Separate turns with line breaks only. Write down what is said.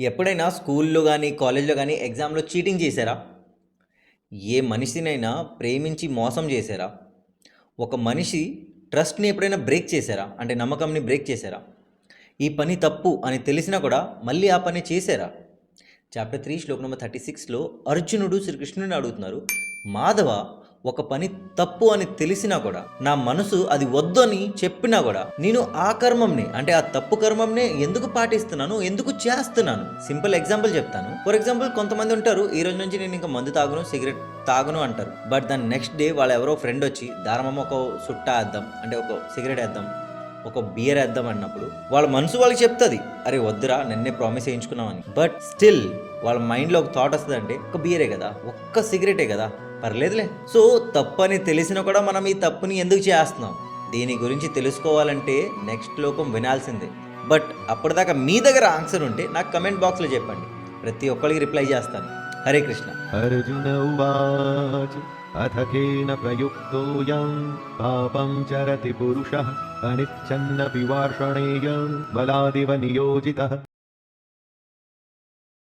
ఎప్పుడైనా స్కూల్లో గానీ, కాలేజ్‌లో గానీ, ఎగ్జామ్‌లో చీటింగ్ చేశారా? ఏ మనిషినైనా ప్రేమించి మోసం చేశారా? ఒక మనిషి ట్రస్ట్‌ని ఎప్పుడైనా బ్రేక్ చేశారా? అంటే నమ్మకంని బ్రేక్ చేశారా? ఈ పని తప్పు అని తెలిసినా కూడా మళ్ళీ ఆ పని చేశారా? చాప్టర్ 3 శ్లోకం నంబర్ 36లో అర్జునుడు శ్రీకృష్ణుడిని అడుగుతున్నారు. మాధవ, ఒక పని తప్పు అని తెలిసినా కూడా నా మనసు అది వద్దు అని చెప్పినా కూడా నేను ఆ కర్మంని అంటే ఆ తప్పు కర్మంనే ఎందుకు పాటిస్తున్నాను, ఎందుకు చేస్తున్నాను? సింపుల్ ఎగ్జాంపుల్ చెప్తాను. ఫర్ ఎగ్జాంపుల్, కొంతమంది ఉంటారు, ఈ రోజు నుంచి నేను ఇంకా మందు తాగను, సిగరెట్ తాగను అంటారు. బట్ దాని నెక్స్ట్ డే వాళ్ళ ఎవరో ఫ్రెండ్ వచ్చి దారమమ్మ ఒక సుట్టా వేద్దాం అంటే ఒక సిగరెట్ వేద్దాం, ఒక బియర్ వేద్దాం అన్నప్పుడు వాళ్ళ మనసు వాళ్ళకి చెప్తుంది, అరే వద్దురా, నిన్నే ప్రామిస్ చేయించుకున్నామని. బట్ స్టిల్ వాళ్ళ మైండ్లో ఒక థాట్ వస్తుంది, అంటే ఒక బియరే కదా, ఒక్క సిగరెటే కదా, పర్లేదులే. సో తప్పని తెలిసినా కూడా మనం ఈ తప్పుని ఎందుకు చేస్తున్నాం? దీని గురించి తెలుసుకోవాలంటే నెక్స్ట్ శ్లోకం వినాల్సిందే. బట్ అప్పటిదాకా మీ దగ్గర ఆన్సర్ ఉంటే నాకు కమెంట్ బాక్స్లో చెప్పండి, ప్రతి ఒక్కరికి రిప్లై చేస్తాను. హరే కృష్ణ.
అర్జున ఉవాచ అథ కేన ప్రయుక్తోయం పాపం చరతి పురుషః అనిచ్చన్నపి వార్షణేయం బలాదివ నియోజితః.